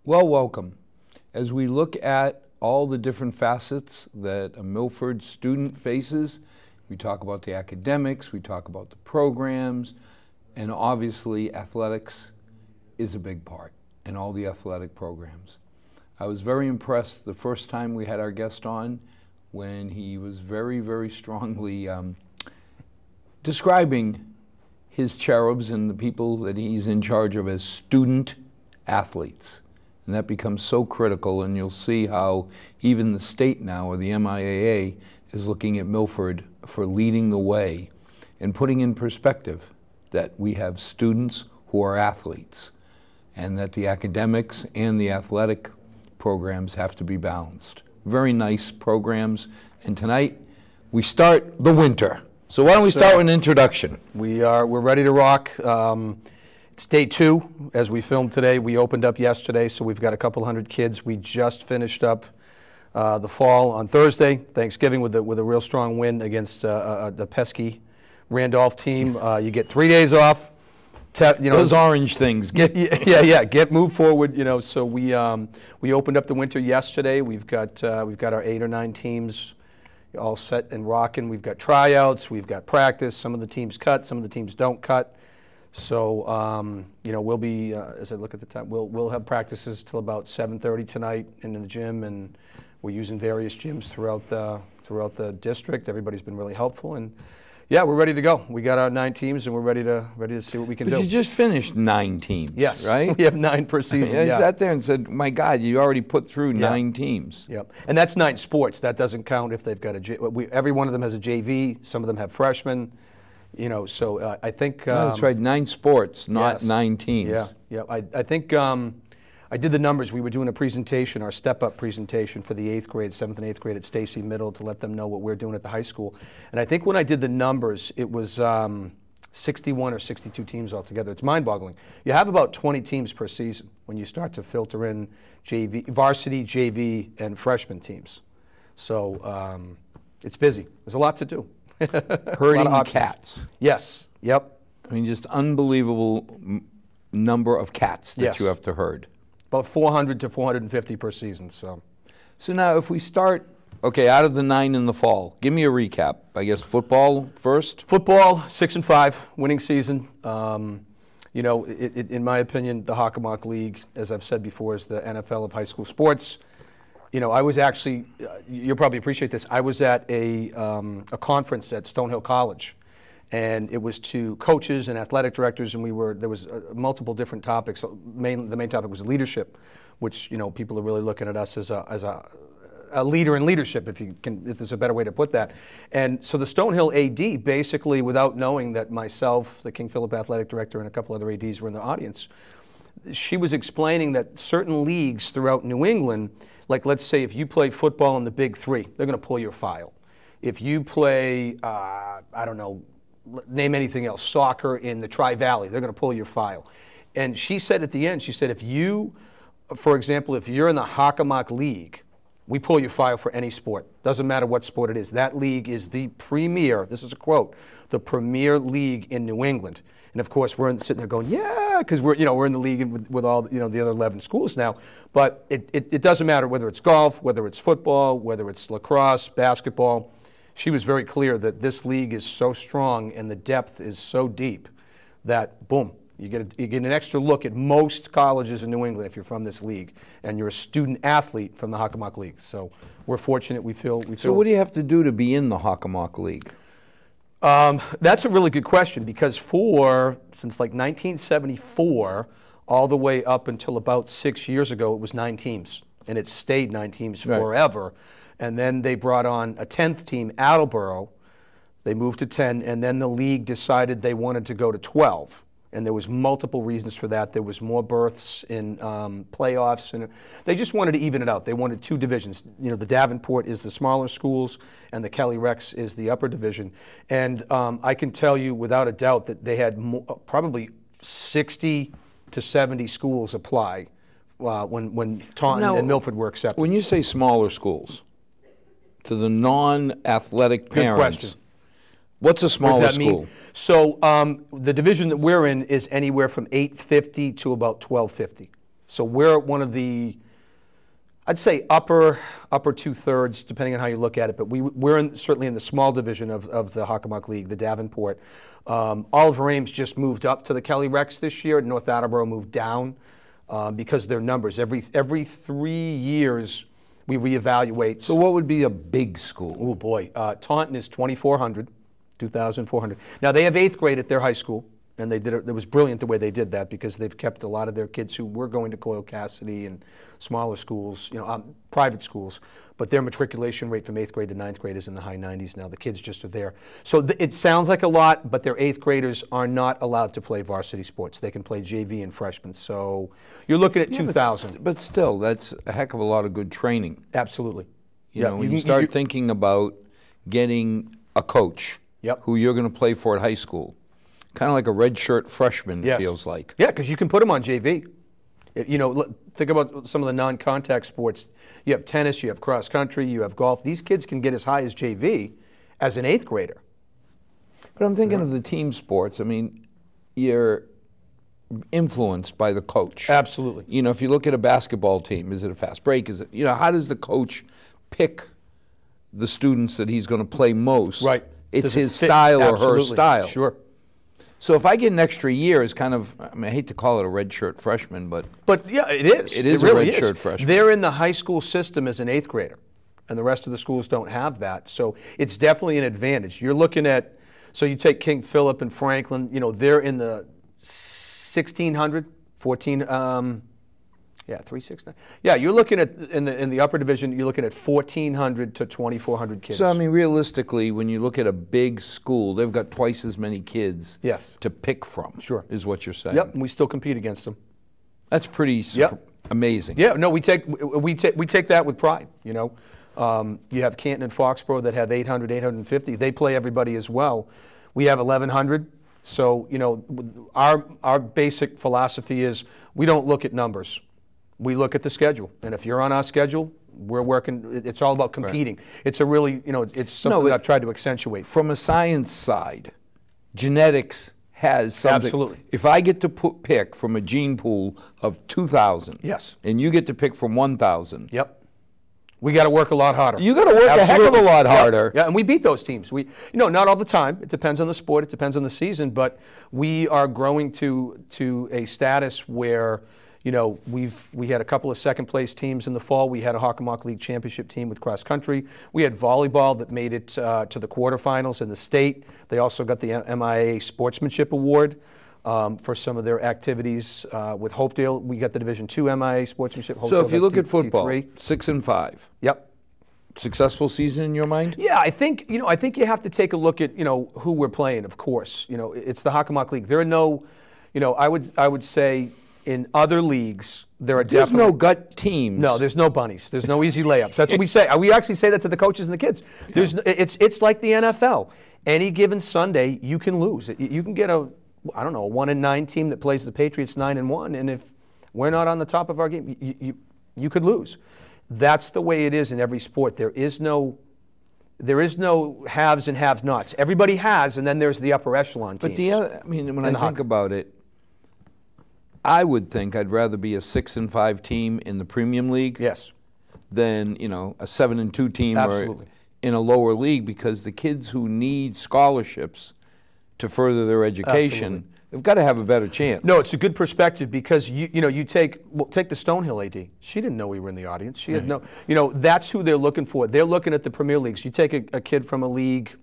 Well, welcome. As we look at all the different facets that a Milford student faces, we talk about the academics, we talk about the programs, and obviously athletics is a big part in all the athletic programs. I was very impressed the first time we had our guest on when he was very, very strongly describing his cherubs and the people that he's in charge of as student athletes. And that becomes so critical, and you'll see how even the state now, or the MIAA, is looking at Milford for leading the way and putting in perspective that we have students who are athletes and that the academics and the athletic programs have to be balanced. Very nice programs. And tonight, we start the winter. So why don't we start with an introduction? We're ready to rock. It's day 2 as we filmed today. We opened up yesterday, so we've got a couple hundred kids. We just finished up the fall on Thursday, Thanksgiving, with a real strong win against the pesky Randolph team. You get 3 days off. Those orange things. Get moved forward. So we opened up the winter yesterday. We've got our 8 or 9 teams all set and rocking. We've got tryouts. We've got practice. Some of the teams cut. Some of the teams don't cut. So we'll be as I look at the time, we'll have practices till about 7:30 tonight in the gym, and we're using various gyms throughout the district. Everybody's been really helpful, and yeah, we're ready to go. We got our 9 teams, and we're ready to see what we can do. But you just finished 9 teams, yes, right? We have 9 per season. I sat there and said, "My God, you already put through 9 teams." Yep, and that's 9 sports. That doesn't count if they've got every one of them has a JV. Some of them have freshmen. So I think that's right. 9 sports, not 9 teams. Yeah. I think I did the numbers. We were doing a presentation, our step-up presentation for the 8th grade, 7th and 8th grade at Stacy Middle to let them know what we're doing at the high school. And I think when I did the numbers, it was 61 or 62 teams altogether. It's mind-boggling. You have about 20 teams per season when you start to filter in JV, varsity, JV, and freshman teams. So it's busy. There's a lot to do. Herding cats. Yes. Yep. I mean, just unbelievable number of cats that you have to herd. About 400 to 450 per season. So now if we start, out of the 9 in the fall, give me a recap. I guess football first? Football, 6-5, winning season. In my opinion, the Hockomock League, as I've said before, is the NFL of high school sports. I was actually, you'll probably appreciate this, I was at a conference at Stonehill College, and it was to coaches and athletic directors, and there was multiple different topics. The main topic was leadership, which, people are really looking at us as a leader in leadership, if there's a better way to put that. And so the Stonehill AD, basically, without knowing that myself, the King Philip athletic director, and a couple other ADs were in the audience, she was explaining that certain leagues throughout New England, like let's say if you play football in the Big 3, they're going to pull your file. If you play, I don't know, name anything else, soccer in the Tri-Valley, they're going to pull your file. And she said at the end, she said, if you, for example, if you're in the Hockomock League, we pull your file for any sport. Doesn't matter what sport it is. That league is the premier, this is a quote, the premier league in New England. And of course, we're sitting there going, yeah, because we're in the league with all the other 11 schools now. But it doesn't matter whether it's golf, whether it's football, whether it's lacrosse, basketball. She was very clear that this league is so strong and the depth is so deep that, boom, you get an extra look at most colleges in New England if you're from this league and you're a student athlete from the Hockomock League. So we're fortunate. We feel. So what do you have to do to be in the Hockomock League? That's a really good question, because since like 1974 all the way up until about 6 years ago, it was 9 teams, and it stayed 9 teams forever. And then they brought on a 10th team, Attleboro. They moved to 10, and then the league decided they wanted to go to 12. And there was multiple reasons for that. There was more berths in playoffs, and they just wanted to even it out. They wanted 2 divisions. The Davenport is the smaller schools, and the Kelly Rex is the upper division. And I can tell you without a doubt that they had probably 60 to 70 schools apply when Taunton and Milford were accepted. When you say smaller schools, to the non-athletic Good parents, question. what's a What does smaller that school? mean? So the division that we're in is anywhere from 850 to about 1250. So we're one of the, I'd say upper 2/3, depending on how you look at it. But we're certainly in the small division of the Hockomock League, the Davenport. Oliver Ames just moved up to the Kelly Rex this year. North Attleboro moved down because of their numbers. Every 3 years we reevaluate. So what would be a big school? Oh boy, Taunton is 2,400. Now they have 8th grade at their high school, and they did it. It was brilliant the way they did that because they've kept a lot of their kids who were going to Coyle Cassidy and smaller schools, private schools. But their matriculation rate from 8th grade to 9th grade is in the high 90s now. The kids just are there. So it sounds like a lot, but their 8th graders are not allowed to play varsity sports. They can play JV and freshmen. So you're looking at 2,000. But still, that's a heck of a lot of good training. Absolutely. You know, when you start thinking about getting a coach who you're going to play for at high school, kind of like a redshirt freshman feels like. Yeah, because you can put them on JV. Think about some of the non-contact sports. You have tennis, you have cross country, you have golf. These kids can get as high as JV as an 8th grader. But I'm thinking of the team sports. I mean, you're influenced by the coach. Absolutely. You know, if you look at a basketball team, is it a fast break? Is it, how does the coach pick the students that he's going to play most? Right. It's his style or her style. Sure. So if I get an extra year as kind of, I hate to call it a redshirt freshman, but yeah, it is. It is really a redshirt freshman. They're in the high school system as an 8th grader, and the rest of the schools don't have that. So it's definitely an advantage. You're looking at, so you take King Philip and Franklin, they're in the 1,600, 369. Yeah, you're looking at, in the upper division, you're looking at 1,400 to 2,400 kids. So, I mean, realistically, when you look at a big school, they've got twice as many kids to pick from, is what you're saying. Yep, and we still compete against them. That's pretty amazing. Yeah, no, we take that with pride, You have Canton and Foxborough that have 800, 850. They play everybody as well. We have 1,100. So, our basic philosophy is we don't look at numbers. We look at the schedule, and if you're on our schedule, we're working. It's all about competing. Right. It's a really, it's something that I've tried to accentuate. From a science side, genetics has something. Absolutely. If I get to pick from a gene pool of 2,000, and you get to pick from 1,000, we got to work a lot harder. You got to work a heck of a lot harder. Yeah, and we beat those teams. We, not all the time. It depends on the sport. It depends on the season. But we are growing to a status where. We had a couple of second-place teams in the fall. We had a Hockomock League championship team with cross country. We had volleyball that made it to the quarterfinals in the state. They also got the MIA Sportsmanship Award for some of their activities. With Hopedale, we got the Division II MIA Sportsmanship. So if you look at football, D3. 6-5. Yep. Successful season in your mind? Yeah, I think you have to take a look at who we're playing. Of course, it's the Hockomock League. There are no, I would say. In other leagues, there's no gut teams. No, there's no bunnies. There's no easy layups. That's what we say. We actually say that to the coaches and the kids. It's like the NFL. Any given Sunday, you can lose. You can get a 1-9 team that plays the Patriots 9-1, and if we're not on the top of our game, you could lose. That's the way it is in every sport. There is no haves and have-nots. Everybody has, and then there's the upper echelon teams. But when I think about it, I would think I'd rather be a 6-5 team in the Premium League than a 7-2 team or in a lower league, because the kids who need scholarships to further their education have got to have a better chance. No, it's a good perspective because you take the Stonehill AD. She didn't know we were in the audience. She had no, that's who they're looking for. They're looking at the Premier Leagues. You take a kid from a league.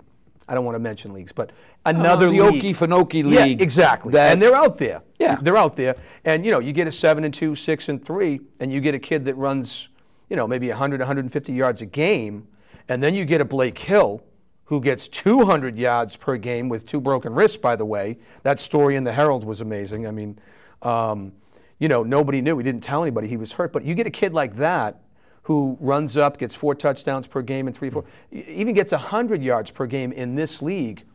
I don't want to mention leagues, but another the league. The Okefenokee League. Yeah, exactly. And they're out there. Yeah. They're out there. And, you get a 7-2, 6-3, and you get a kid that runs, maybe 100, 150 yards a game, and then you get a Blake Hill who gets 200 yards per game with 2 broken wrists, by the way. That story in the Herald was amazing. I mean, nobody knew. He didn't tell anybody he was hurt. But you get a kid like that who runs up, gets 4 touchdowns per game and 3-4, even gets 100 yards per game in this league.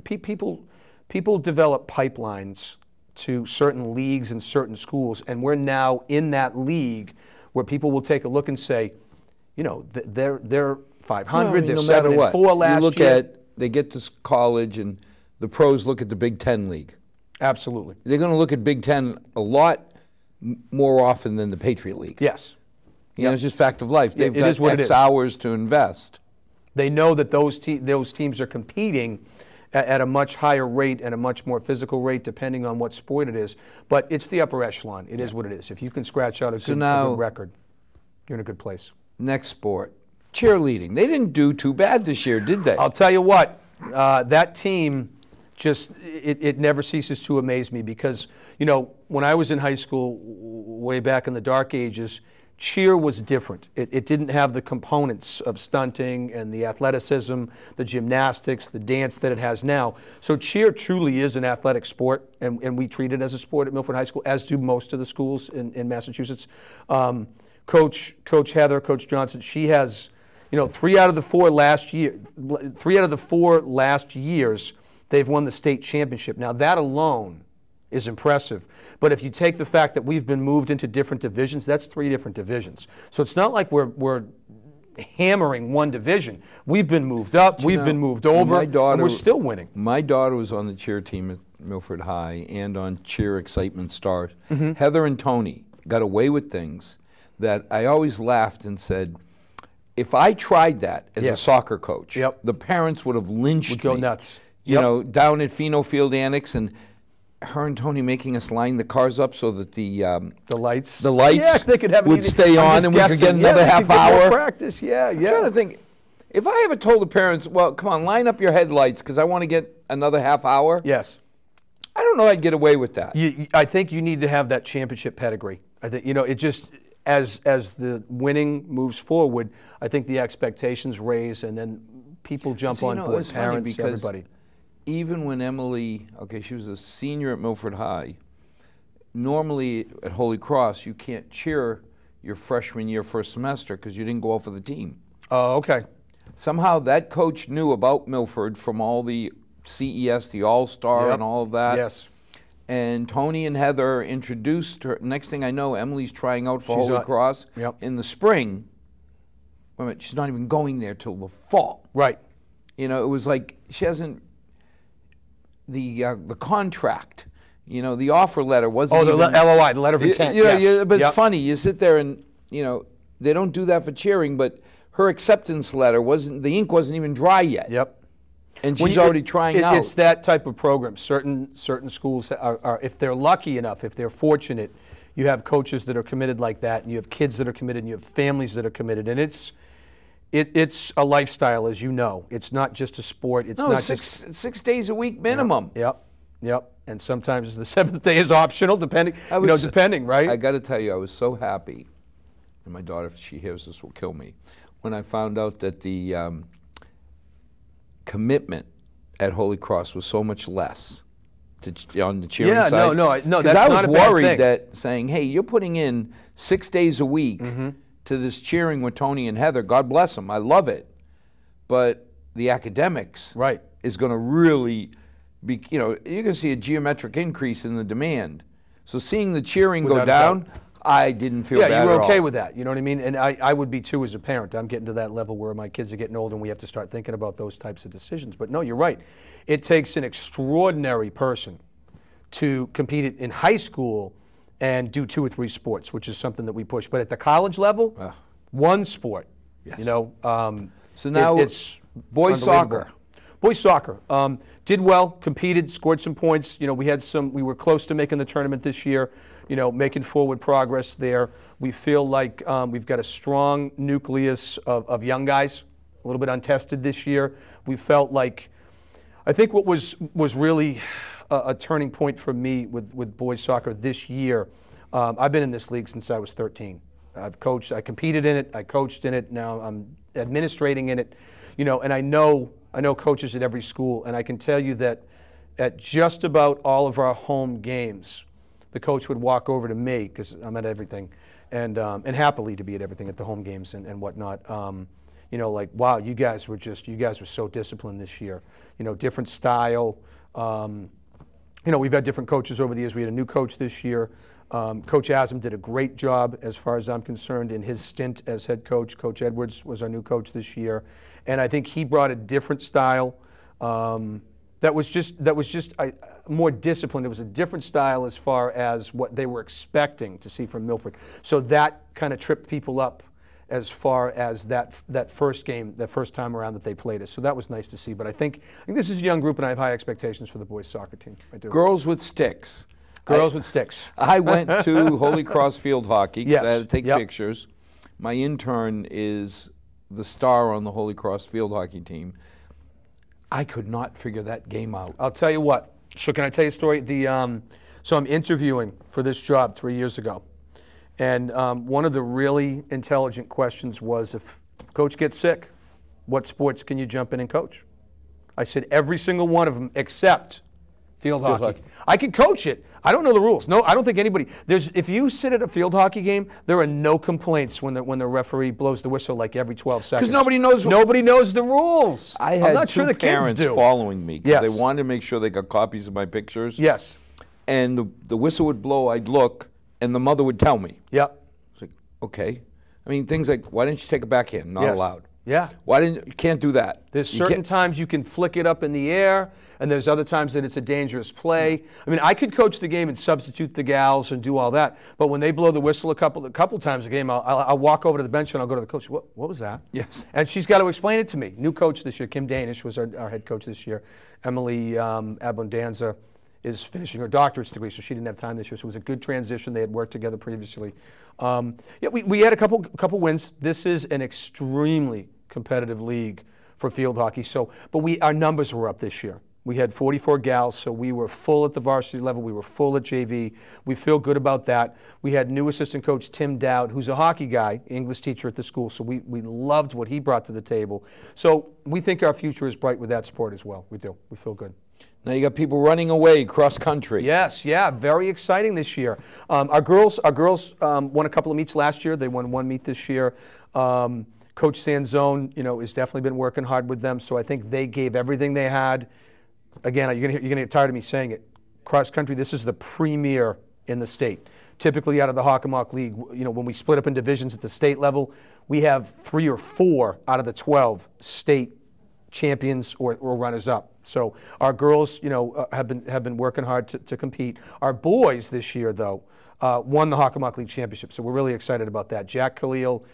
People develop pipelines to certain leagues and certain schools, and we're now in that league where people will take a look and say, they're 500. They're no 7 matter and what. 4 last you look year. at, they get to college, and the pros look at the Big Ten league. Absolutely. They're going to look at Big Ten a lot more often than the Patriot League. Yes. You know, it's just fact of life. They've got X hours to invest. They know that those teams are competing at a much higher rate and a much more physical rate, depending on what sport it is. But it's the upper echelon. It is what it is. If you can scratch out a good record, you're in a good place. Next sport, cheerleading. They didn't do too bad this year, did they? I'll tell you what, that team just, it never ceases to amaze me because, you know, when I was in high school, way back in the dark ages, cheer was different. It didn't have the components of stunting and the athleticism, the gymnastics, the dance that it has now. So cheer truly is an athletic sport, and we treat it as a sport at Milford High School, as do most of the schools in Massachusetts. Coach Heather, Coach Johnson, she has, you know, 3 out of the 4 last years, they've won the state championship. Now that alone is impressive. But if you take the fact that we've been moved into different divisions, that's 3 different divisions. So it's not like we're hammering one division. We've been moved up, we've been moved over, and we're still winning. My daughter was on the cheer team at Milford High and on Cheer Excitement Stars. Heather and Tony got away with things that I always laughed and said, if I tried that as a soccer coach, the parents would have lynched me. Would go nuts. You know, down at Pheno Field Annex, and her and Tony making us line the cars up so that the lights they could have would stay on, and we could get another half hour. Practice, I'm trying to think, if I ever told the parents, well, come on, line up your headlights because I want to get another half hour. Yes. I don't know I'd get away with that. I think you need to have that championship pedigree. I think, you know, it just, as the winning moves forward, I think the expectations raise, and then people jump on board, parents, everybody. Even when Emily, she was a senior at Milford High, normally at Holy Cross, you can't cheer your freshman year first semester because you didn't go out for the team. Oh, okay. Somehow that coach knew about Milford from all the CES, the All-Star and all of that. Yes. And Tony and Heather introduced her. Next thing I know, Emily's trying out for Holy Cross in the spring. Wait a minute, she's not even going there till the fall. Right. You know, it was like she hasn't. The contract, you know, the offer letter wasn't even... LOI, the letter of intent, you know, but it's funny, you sit there and, you know, they don't do that for cheering, but her acceptance letter the ink wasn't even dry yet. Yep. And she's already trying out. It's that type of program. Certain schools are, if they're lucky enough, if they're fortunate, you have coaches that are committed like that, and you have kids that are committed, and you have families that are committed, and it's a lifestyle, as you know. It's not just a sport. It's not six days a week minimum. Yep. And sometimes the 7th day is optional, depending. Depending, right? I got to tell you, I was so happy, and my daughter, if she hears this, will kill me, when I found out that the commitment at Holy Cross was so much less on the cheering side. No, that's not a bad thing. Because I was worried that saying, hey, you're putting in 6 days a week. To this cheering with Tony and Heather, God bless them, I love it. But the academics is going to really be, you know, you're going to see a geometric increase in the demand. So seeing the cheering go down, I didn't feel bad at all. Yeah, you were okay with that, you know what I mean? And I would be too as a parent. I'm getting to that level where my kids are getting old and we have to start thinking about those types of decisions. But no, you're right. It takes an extraordinary person to compete in high school and do 2 or 3 sports, which is something that we push. But at the college level, one sport. You know, so now it's boys soccer. Boys soccer did well, competed, scored some points. You know, we were close to making the tournament this year. You know, making forward progress there. We feel like we've got a strong nucleus of young guys, a little bit untested this year. We felt like, I think what was really a turning point for me with boys soccer this year. I've been in this league since I was 13. I've coached, I competed in it, I coached in it, now I'm administrating in it, you know, and I know coaches at every school, and I can tell you that at just about all of our home games, the coach would walk over to me, because I'm at everything, and happily to be at everything at the home games and whatnot, you know, like, wow, you guys were so disciplined this year, you know, different style, you know, we've had different coaches over the years. We had a new coach this year. Coach Asm did a great job, as far as I'm concerned, in his stint as head coach. Coach Edwards was our new coach this year, and I think he brought a different style that was just more disciplined. It was a different style as far as what they were expecting to see from Milford. So that kind of tripped people up as far as that first game, that first time around that they played us. So that was nice to see. But I think this is a young group, and I have high expectations for the boys soccer team. I do. Girls with sticks. Girls with sticks. I went to Holy Cross Field Hockey because I had to take Yep. pictures. My intern is the star on the Holy Cross Field Hockey team. I could not figure that game out. I'll tell you what. So can I tell you a story? So I'm interviewing for this job 3 years ago. And one of the really intelligent questions was, if coach gets sick, what sports can you jump in and coach? I said every single one of them except field hockey. I can coach it. I don't know the rules. No, I don't think anybody. If you sit at a field hockey game, there are no complaints when the referee blows the whistle like every 12 seconds. Because nobody knows. Nobody knows the rules. I had I'm not two sure the parents kids do. following me because Yes. they wanted to make sure they got copies of my pictures. Yes. And the whistle would blow, I'd look, and the mother would tell me. Yep. It's like, okay. I mean, things like, why didn't you take a backhand? Not Yes. allowed. Yeah. Why didn't you can't do that? There's You certain can't- times you can flick it up in the air, and there's other times that it's a dangerous play. I mean, I could coach the game and substitute the gals and do all that, but when they blow the whistle a couple times a game, I'll walk over to the bench and I'll go to the coach. What was that? Yes. And she's got to explain it to me. New coach this year, Kim Danish was our head coach this year. Emily Abundanza is finishing her doctorate's degree, so she didn't have time this year. So it was a good transition. They had worked together previously. We had a couple wins. This is an extremely competitive league for field hockey. So, but our numbers were up this year. We had 44 gals, so we were full at the varsity level. We were full at JV. We feel good about that. We had new assistant coach Tim Dowd, who's a hockey guy, English teacher at the school. So we loved what he brought to the table. So we think our future is bright with that sport as well. We do. We feel good. Now you got people running away cross country. Yes, yeah, very exciting this year. Our girls won a couple of meets last year. They won one meet this year. Coach Sanzone, has definitely been working hard with them. So I think they gave everything they had. Again, you're gonna get tired of me saying it. Cross country, this is the premier in the state. Typically, out of the Hockomock League, when we split up in divisions at the state level, we have 3 or 4 out of the 12 state champions or runners-up. So our girls, have been working hard to compete. Our boys this year, though, won the Hockomock League championship. So we're really excited about that. Jack Khalil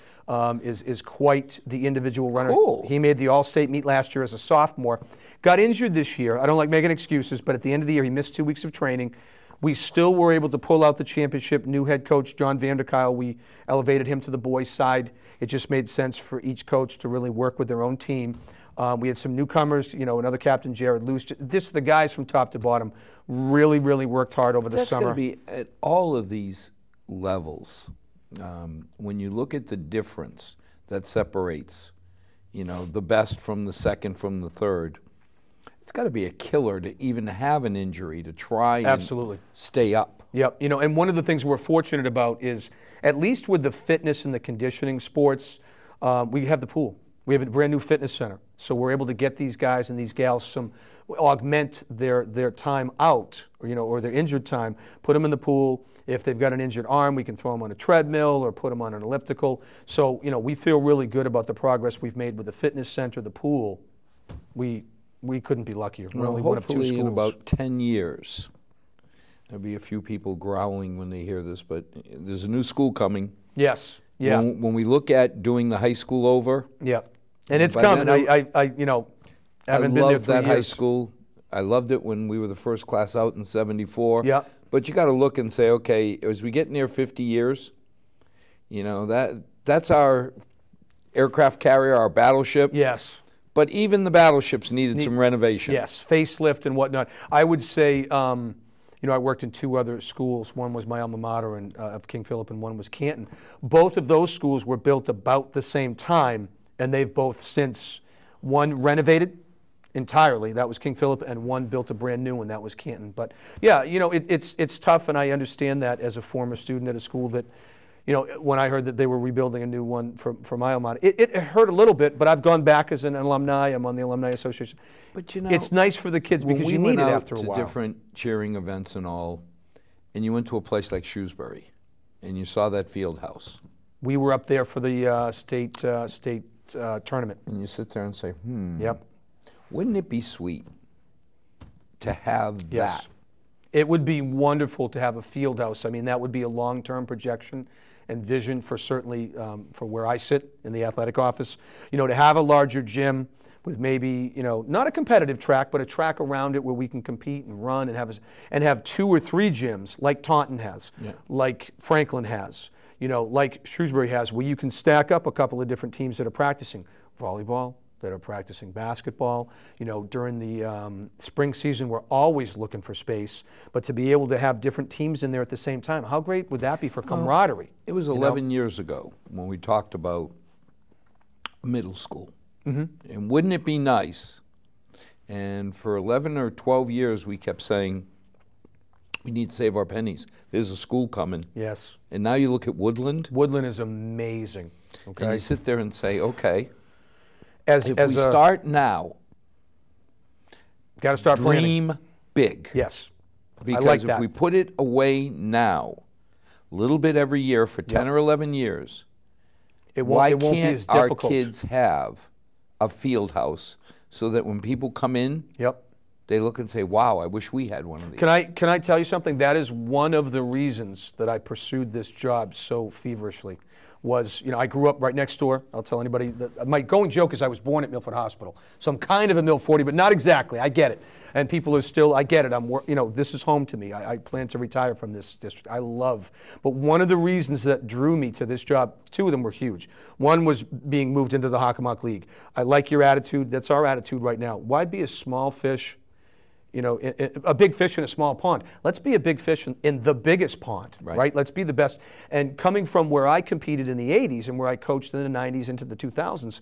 is quite the individual runner. Cool. He made the All-State meet last year as a sophomore. Got injured this year. I don't like making excuses, but at the end of the year, he missed 2 weeks of training. We still were able to pull out the championship. New head coach John Vanderkyle, we elevated him to the boys' side. It just made sense for each coach to really work with their own team. We had some newcomers, another captain, Jared Luce. The guys from top to bottom really, really worked hard over the summer. That's going to be at all of these levels. When you look at the difference that separates, the best from the second from the third, it's got to be a killer to even have an injury to try and stay up. Yep. And one of the things we're fortunate about is, at least with the fitness and the conditioning sports, we have the pool. We have a brand new fitness center. So we're able to get these guys and these gals augment their time out, or their injured time, put them in the pool. If they've got an injured arm, we can throw them on a treadmill or put them on an elliptical. So, we feel really good about the progress we've made with the fitness center, the pool. We couldn't be luckier. We're only one of 2 schools. Hopefully in about 10 years, there'll be a few people growling when they hear this, but there's a new school coming. Yes. Yeah. When we look at doing the high school over. Yeah. And it's coming. I haven't been there 3 years. I loved that high school. I loved it when we were the first class out in '74. Yeah. But you got to look and say, okay, as we get near 50 years, that's our aircraft carrier, our battleship. Yes. But even the battleships needed some renovation. Yes, facelift and whatnot. I would say, I worked in 2 other schools. One was my alma mater of King Philip, and one was Canton. Both of those schools were built about the same time, and they've both since, one renovated entirely, that was King Philip, and one built a brand new one, that was Canton. But yeah, it's tough, and I understand that as a former student at a school that, when I heard that they were rebuilding a new one for my alma mater, it hurt a little bit, but I've gone back as an alumni. I'm on the Alumni Association. But it's nice for the kids because you need it after a while. To different cheering events and all, and you went to a place like Shrewsbury, and you saw that field house. We were up there for the state tournament. And you sit there and say, Yep. wouldn't it be sweet to have Yes. that? It would be wonderful to have a field house. I mean, that would be a long-term projection and vision for certainly for where I sit in the athletic office. You know, to have a larger gym with maybe, you know, not a competitive track, but a track around it where we can compete and run and have 2 or 3 gyms like Taunton has, like Franklin has, you know, like Shrewsbury has, where you can stack up a couple of different teams that are practicing volleyball, that are practicing basketball. You know, during the spring season, we're always looking for space, but to be able to have different teams in there at the same time, how great would that be for camaraderie? It was 11 years ago when we talked about middle school. And wouldn't it be nice? And for 11 or 12 years, we kept saying, we need to save our pennies. There's a school coming. Yes. And now you look at Woodland. Woodland is amazing. Okay. And you sit there and say, okay, if we start now, got to start planning. dream big. Yes. Because I like if that. we put it away now, a little bit every year for 10 or 11 years, why it won't be can't as our difficult. kids have a field house so that when people come in, they look and say, wow, I wish we had one of these. Can I tell you something? That is one of the reasons that I pursued this job so feverishly. Was, you know, I grew up right next door. I'll tell anybody that my going joke is I was born at Milford Hospital, so I'm kind of a Milfordy, but not exactly. I get it, and people are still. I get it. You know, this is home to me. I plan to retire from this district. I love, but one of the reasons that drew me to this job, 2 of them were huge. One was being moved into the Hockomock League. I like your attitude. That's our attitude right now. Why be a small fish? You know, a big fish in a small pond. Let's be a big fish in the biggest pond, right? Let's be the best. And coming from where I competed in the 80s and where I coached in the 90s into the 2000s,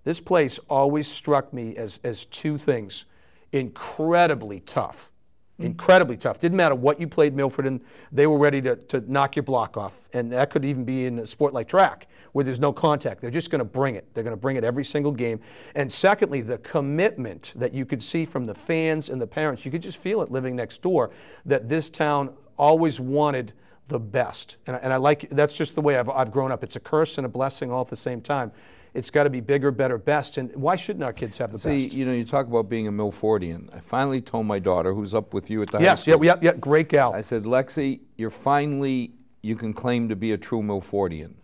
this place always struck me as 2 things. Incredibly tough. Incredibly tough. Didn't matter what you played Milford in, they were ready to knock your block off. And that could even be in a sport like track, where there's no contact. They're just going to bring it. They're going to bring it every single game. And secondly, the commitment that you could see from the fans and the parents, you could just feel it living next door, that this town always wanted the best. And I like, that's just the way I've grown up. It's a curse and a blessing all at the same time. It's got to be bigger, better, best. And why shouldn't our kids have the best? See, you know, you talk about being a Milfordian. I finally told my daughter, who's up with you at the high school. Yes, yeah, great gal. I said, Lexi, you can claim to be a true Milfordian.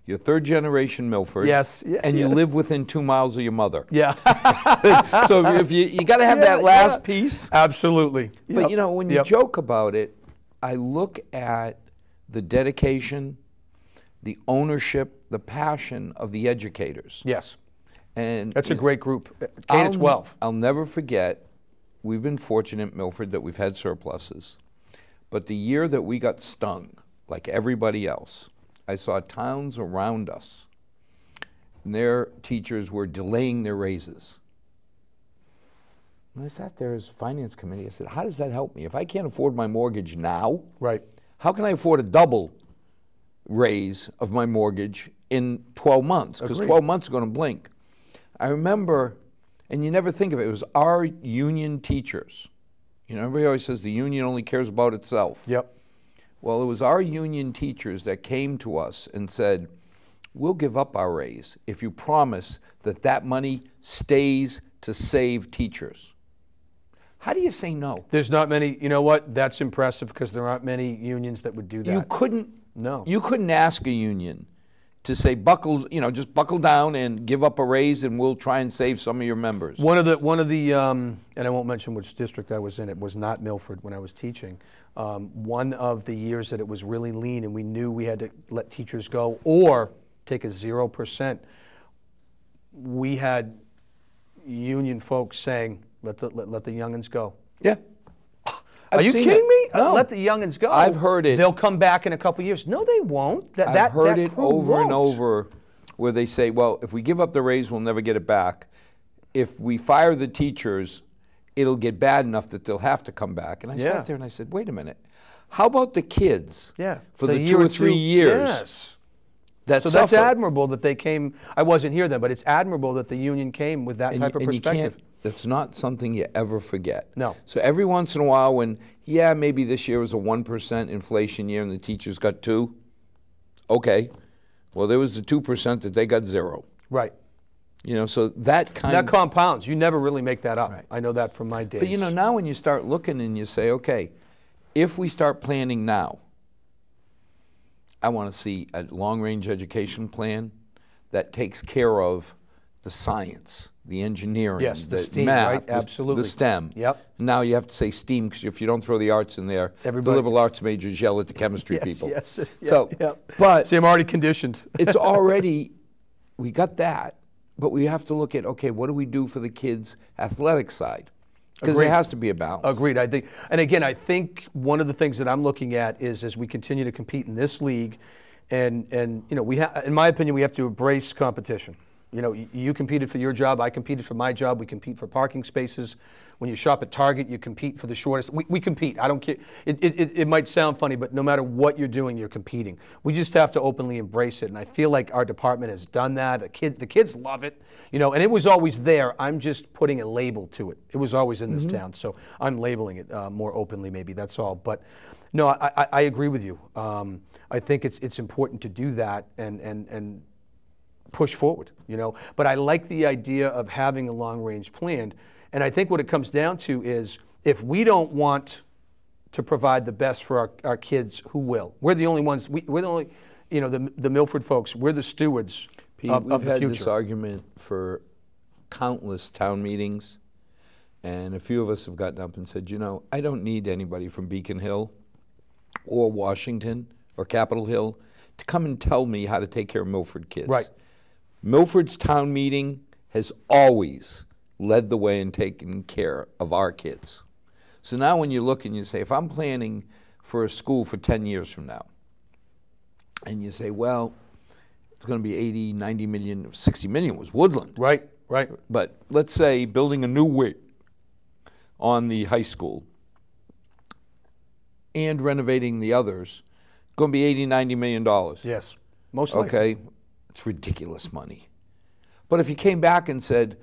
You're 3rd generation Milford. Yes. And you live within 2 miles of your mother. Yeah. so if you got to have that last piece. Absolutely. But you know, when you joke about it, I look at the dedication, the ownership, the passion of the educators. Yes. And that's a great group. K to 12. I'll never forget, we've been fortunate at Milford that we've had surpluses. But the year that we got stung, like everybody else, I saw towns around us, and their teachers were delaying their raises. And I sat there as finance committee. I said, how does that help me? If I can't afford my mortgage now, how can I afford a double raise of my mortgage in 12 months? Because 12 months are going to blink. I remember, and you never think of it, it was our union teachers. You know, everybody always says the union only cares about itself. Well, it was our union teachers that came to us and said, we'll give up our raise if you promise that that money stays to save teachers. How do you say no? There's not many, you know what, that's impressive because there aren't many unions that would do that. You couldn't, no. You couldn't ask a union to say, just buckle down and give up a raise and we'll try and save some of your members. One of the, and I won't mention which district I was in, it was not Milford when I was teaching. One of the years that it was really lean and we knew we had to let teachers go or take a 0%, we had union folks saying, let the youngins go. Yeah. Are you kidding me? No. Let the youngins go. I've heard it. They'll come back in a couple years. No, they won't. I've heard it over and over where they say, well, if we give up the raise, we'll never get it back. If we fire the teachers, it'll get bad enough that they'll have to come back. And I sat there and I said, wait a minute. How about the kids for the 2 or 3 years? Yes. So that's admirable that they came. I wasn't here then, but it's admirable that the union came with that type of perspective. That's not something you ever forget. No. So every once in a while when, yeah, maybe this year was a 1% inflation year and the teachers got 2, okay. Well, there was the 2% that they got 0. Right. You know, so that kind That compounds. You never really make that up. Right. I know that from my days. But you know, now when you start looking and you say, okay, if we start planning now, I want to see a long-range education plan that takes care of the science, the engineering, yes, the STEAM, math, right? Absolutely. the STEM. Yep. Now you have to say STEAM because if you don't throw the arts in there, Everybody, the liberal arts majors yell at the chemistry yes, people. Yes. So, yep. but see, I'm already conditioned. it's already, we got that, but we have to look at, okay, what do we do for the kids' athletic side? Because there has to be a balance. Agreed. I think, and again, I think one of the things that I'm looking at is as we continue to compete in this league, and you know, in my opinion, we have to embrace competition. You know, you competed for your job, I competed for my job, we compete for parking spaces. When you shop at Target, you compete for the shortest. We compete. I don't care. It might sound funny, but no matter what you're doing, you're competing. We just have to openly embrace it, and I feel like our department has done that. The kids love it, you know, and it was always there. I'm just putting a label to it. It was always in this town, so I'm labeling it more openly, maybe. That's all. But no, I agree with you. I think it's important to do that and push forward, you know. But I like the idea of having a long-range plan. And I think what it comes down to is if we don't want to provide the best for our kids, who will? We're the only ones, we're the only, you know, the Milford folks, we're the stewards Pete, of the future. We've had this argument for countless town meetings, and a few of us have gotten up and said, you know, I don't need anybody from Beacon Hill or Washington or Capitol Hill to come and tell me how to take care of Milford kids. Right. Milford's town meeting has always led the way in taking care of our kids. So now when you look and you say, if I'm planning for a school for 10 years from now, and you say, well, it's going to be 80, 90 million, 60 million was Woodland. Right, right. But let's say building a new wing on the high school and renovating the others, going to be 80, 90 million dollars. Yes, most likely. Okay, it's ridiculous money. But if you came back and said,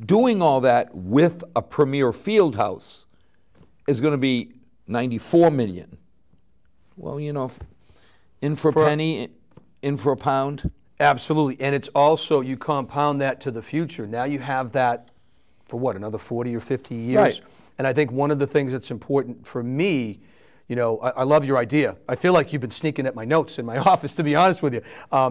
doing all that with a premier field house is going to be 94 million. Well, you know, in for a penny, in for a pound. Absolutely, and it's also, you compound that to the future. Now you have that for what, another 40 or 50 years? Right. And I think one of the things that's important for me, you know, I love your idea. I feel like you've been sneaking at my notes in my office, to be honest with you,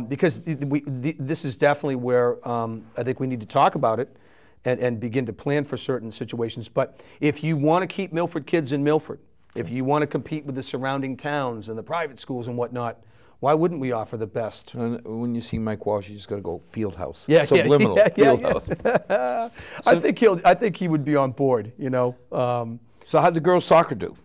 because this is definitely where I think we need to talk about it and begin to plan for certain situations. But if you want to keep Milford kids in Milford, if you want to compete with the surrounding towns and the private schools and whatnot, why wouldn't we offer the best? And when you see Mike Walsh, you just got to go field house. Yeah, subliminal field house. So, I think he would be on board. You know. So how'd the girls' soccer do?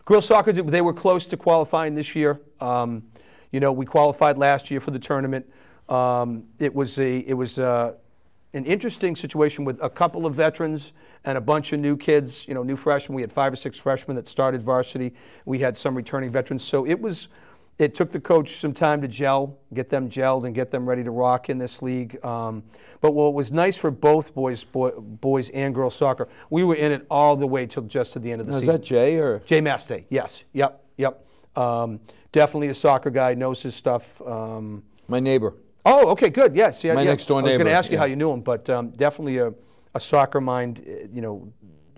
Girls' soccer, they were close to qualifying this year. You know, we qualified last year for the tournament. It was an interesting situation with a couple of veterans and a bunch of new kids, you know, new freshmen. We had 5 or 6 freshmen that started varsity. We had some returning veterans. So it took the coach some time to get them gelled and get them ready to rock in this league. But what was nice for both boys and girls soccer, we were in it all the way till just to the end of the season. Is that Jay or? Jay Mastay, yes. Yep. Definitely a soccer guy, knows his stuff. My neighbor. Oh, okay, good. Yes, yeah, my next door neighbor. I was going to ask you how you knew him, but definitely a soccer mind. You know,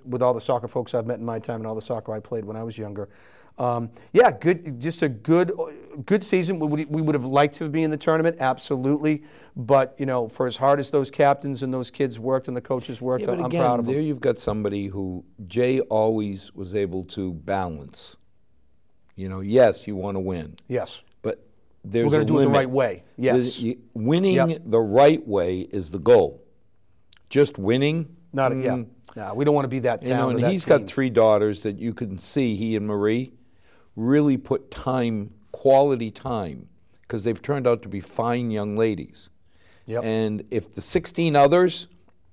with all the soccer folks I've met in my time and all the soccer I played when I was younger. Yeah, good. Just a good season. We would have liked to be in the tournament, absolutely. But you know, for as hard as those captains and those kids worked and the coaches worked, but I'm again, proud of them. There you've got somebody who Jay always was able to balance. You know, yes, you want to win. Yes. But there's we're going to do it the limit. right way. Yes. Winning the right way is the goal. Just winning. Not yeah. No, we don't want to be that town. You know, and he's got 3 daughters that you can see. He and Marie really put time, quality time, because they've turned out to be fine young ladies. Yep. And if the 16 others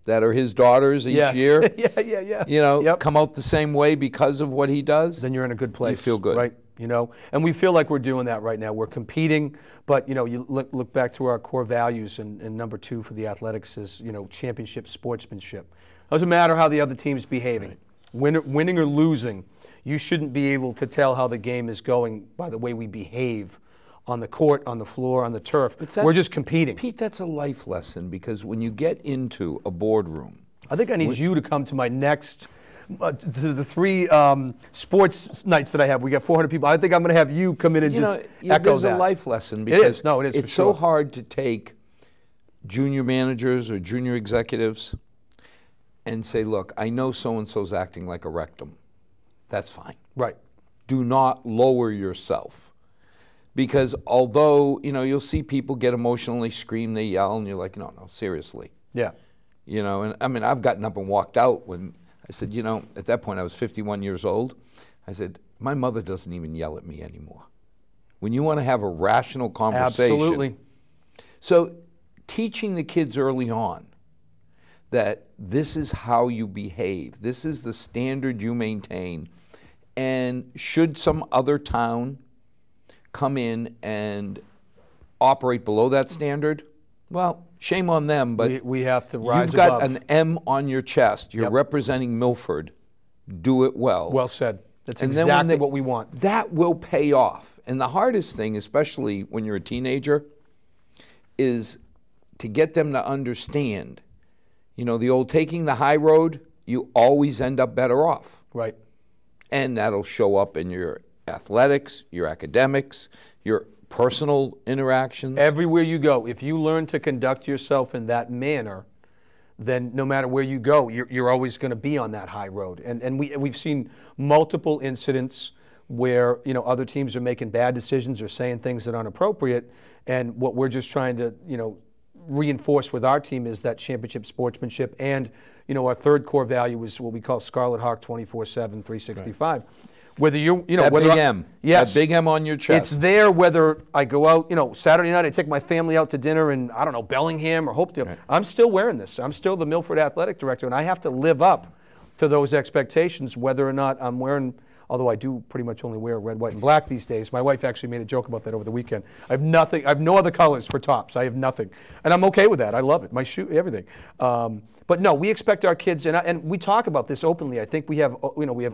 that are his daughters each year, you know, come out the same way because of what he does, then you're in a good place. You feel good, right? You know, and we feel like we're doing that right now. We're competing, but you know, you look back to our core values, and number 2 for the athletics is, you know, championship sportsmanship. Doesn't matter how the other team's behaving. Winning or losing, you shouldn't be able to tell how the game is going by the way we behave on the court, on the floor, on the turf. We're just competing. Pete, that's a life lesson, because when you get into a boardroom, I think I need you to come to my next, to the 3 sports nights that I have. We got 400 people. I think I'm going to have you come in and just echo there's that. a life lesson, because it is. No, it is, it's so hard to take junior managers or junior executives and say, look, I know so-and-so's acting like a rectum. That's fine. Right. Do not lower yourself. Because although, you'll see people get emotionally, scream, they yell, and you're like, no, seriously. Yeah. And I mean, I've gotten up and walked out when I said, at that point I was 51 years old. I said, my mother doesn't even yell at me anymore. When you want to have a rational conversation. Absolutely. So teaching the kids early on that this is how you behave, this is the standard you maintain, and should some other town come in and operate below that standard, well, shame on them, but we have to rise you've got above. an M on your chest. You're representing Milford. Do it well. Well said. That's exactly what we want. That will pay off. And the hardest thing, especially when you're a teenager, is to get them to understand, the old taking the high road, you always end up better off. Right. And that'll show up in your athletics, your academics, your personal interactions. Everywhere you go, if you learn to conduct yourself in that manner, then no matter where you go, you're always going to be on that high road. And we've seen multiple incidents where other teams are making bad decisions or saying things that aren't appropriate, and what we're just trying to reinforce with our team is that championship sportsmanship, and our third core value is what we call Scarlet Hawk 24/7, 365. Right. Whether that whether big M, yes, that big M on your chest. It's there whether I go out, Saturday night I take my family out to dinner in, I don't know, Bellingham or Hopedale. Right. I'm still wearing this. I'm still the Milford athletic director, and I have to live up to those expectations whether or not I'm wearing, although I do pretty much only wear red, white, and black these days. My wife actually made a joke about that over the weekend. I have nothing. I have no other colors for tops. I have nothing, and I'm okay with that. I love it. My shoe, everything. But no, we expect our kids, and we talk about this openly. I think we have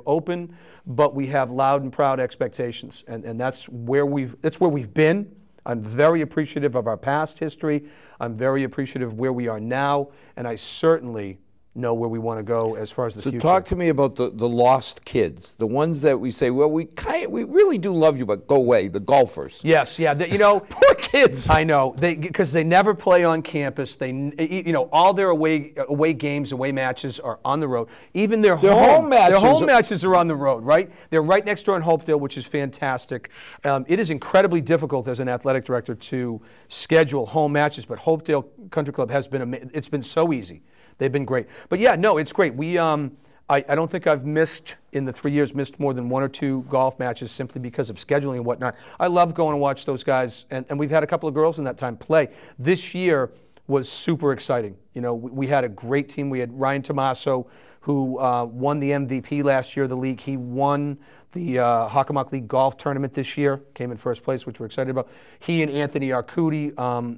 open, but we have loud and proud expectations, and that's where we've been. I'm very appreciative of our past history. I'm very appreciative of where we are now, and I certainly know where we want to go as far as the future. So talk to me about the lost kids, the ones that we say, well, we really do love you, but go away, the golfers. Yes, yeah, poor kids. I know, because they never play on campus. They, all their away games, away matches are on the road. Even their home matches are on the road, right? They're right next door in Hopedale, which is fantastic. It is incredibly difficult as an athletic director to schedule home matches, but Hopedale Country Club has been it's been so easy. They've been great. But yeah, no, it's great. We, I don't think I've missed, in the 3 years, more than 1 or 2 golf matches simply because of scheduling and whatnot. I love going to watch those guys, and we've had a couple of girls in that time play. This year was super exciting. We had a great team. We had Ryan Tommaso, who won the MVP last year of the league. He won the Hockomock League golf tournament this year, came in first place, which we're excited about. He and Anthony Arcudi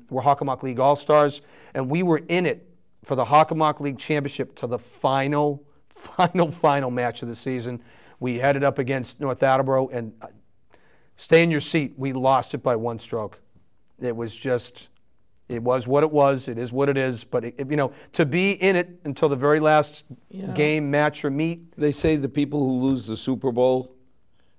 were Hockomock League All-Stars, and we were in it for the Hockomock League Championship to the final match of the season. We headed up against North Attleboro, and stay in your seat. We lost it by 1 stroke. It was what it was. It is what it is. But to be in it until the very last game, match, or meet. They say the people who lose the Super Bowl,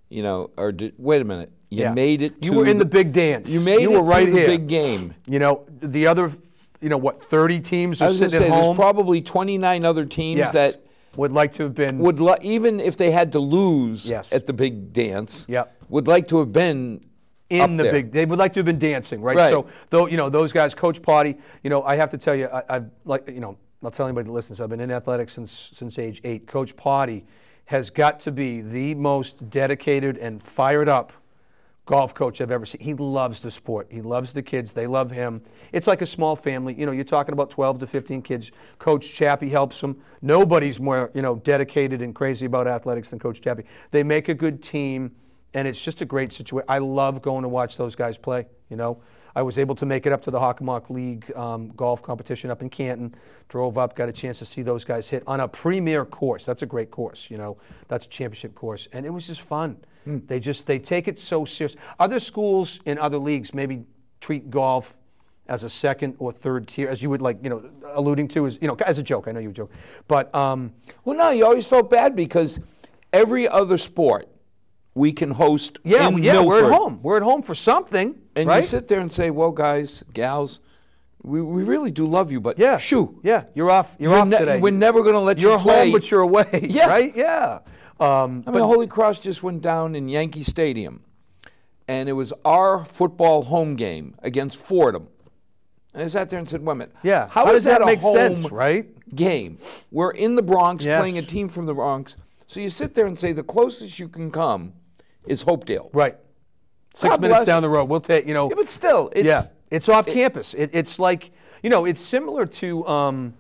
wait a minute. You made it. You were in the big dance. You were right here. The big game. The other. 30 teams are sitting at home? There's probably 29 other teams that would like to have been. Even if they had to lose at the big dance, would like to have been in the there. They would like to have been dancing, right? So, those guys, Coach Potty, I have to tell you, I'll tell anybody that listens, I've been in athletics since age 8. Coach Potty has got to be the most dedicated and fired up golf coach I've ever seen. He loves the sport. He loves the kids. They love him. It's like a small family. You're talking about 12 to 15 kids. Coach Chappie helps them. Nobody's more, dedicated and crazy about athletics than Coach Chappie. They make a good team, and it's just a great situation. I love going to watch those guys play, I was able to make it up to the Hockomock League golf competition up in Canton. Drove up, got a chance to see those guys hit on a premier course. That's a great course, you know. That's a championship course, and it was just fun. They take it so serious. Other schools in other leagues maybe treat golf as a second or third tier, as you would like, you know, alluding to as, you know, as a joke. I know you joke, but well, no, you always felt bad because every other sport we can host. Yeah, in yeah, Milford. we're at home. We're at home for something, and right? you sit there and say, "Well, guys, gals, we really do love you, but yeah, shoo, yeah, you're off. You're off today. We're never going to let you You're play. home, but you're away. Yeah. Right? Yeah. I mean, Holy Cross just went down in Yankee Stadium, and it was our football home game against Fordham. And I sat there and said, "Wait a minute, Yeah. how does that make a home sense, right? game? We're in the Bronx Yes. playing a team from the Bronx." So you sit there and say the closest you can come is Hopedale. Right. 6 God minutes bless down you. the road. We'll take, you know. Yeah, but still, it's off campus. It's like, you know, it's similar to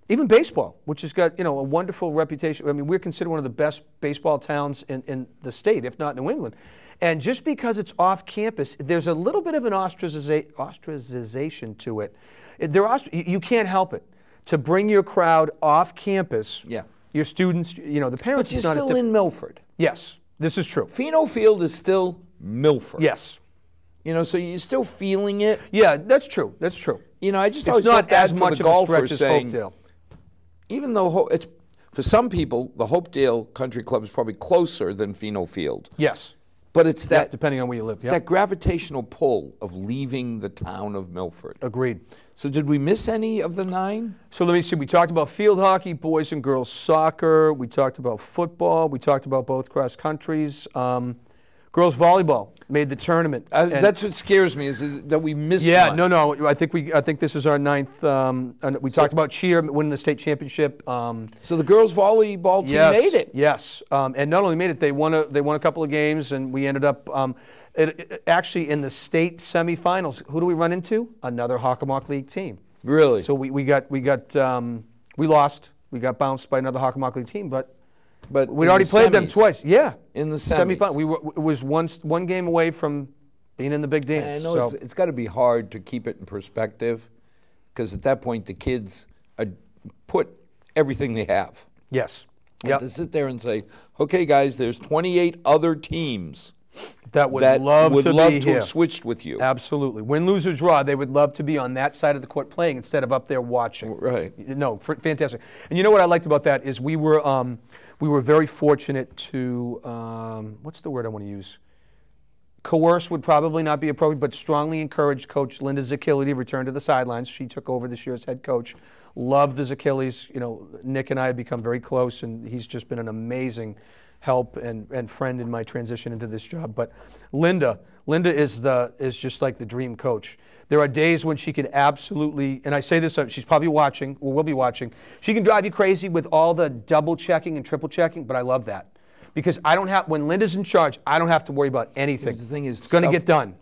even baseball, which has got, you know, a wonderful reputation. I mean, we're considered one of the best baseball towns in the state, if not New England. And just because it's off campus, there's a little bit of an ostracization to it. You can't help it. To bring your crowd off campus, Yeah. your students, you know, the parents. But you're it's not as still in Milford. Yes, this is true. Pheno Field is still Milford. Yes. You know, so you're still feeling it. Yeah, that's true. That's true. You know, I just It's always not felt bad as for much the of a golfers stretch as saying, Hopedale. even though it's for some people, the Hopedale Country Club is probably closer than Pheno Field. Yes. But it's that Depending on where you live. it's that gravitational pull of leaving the town of Milford. Agreed. So did we miss any of the 9? So let me see. We talked about field hockey, boys and girls soccer. We talked about football. We talked about both cross countries. Girls volleyball made the tournament. That's what scares me is that we missed one. No. I think this is our 9th. We talked about cheer winning the state championship. So the girls volleyball team made it. Yes, and not only made it, they won a couple of games, and we ended up actually in the state semifinals. Who do we run into? Another Hockomock League team. Really? So we lost. We got bounced by another Hockomock League team, but we'd already played them twice. Yeah, in the semis. Semifinal. It was one game away from being in the big dance. I know it's got to be hard to keep it in perspective, because at that point the kids put everything they have. Yes. And to sit there and say, "Okay, guys, there's 28 other teams that would love to have switched with you." Absolutely. Win, lose, or draw, they would love to be on that side of the court playing instead of up there watching. Right. No, fantastic. And you know what I liked about that is we were very fortunate to, what's the word I want to use? Coerce would probably not be appropriate, but strongly encouraged Coach Linda Zakili to return to the sidelines. She took over this year as head coach. Loved the Zakilis. You know, Nick and I have become very close, and he's just been an amazing help and friend in my transition into this job. But Linda is just like the dream coach. There are days when she can absolutely, and I say this, she's probably watching, or will be watching, she can drive you crazy with all the double checking and triple checking, but I love that. Because when Linda's in charge, I don't have to worry about anything. The thing is, it's going to get done.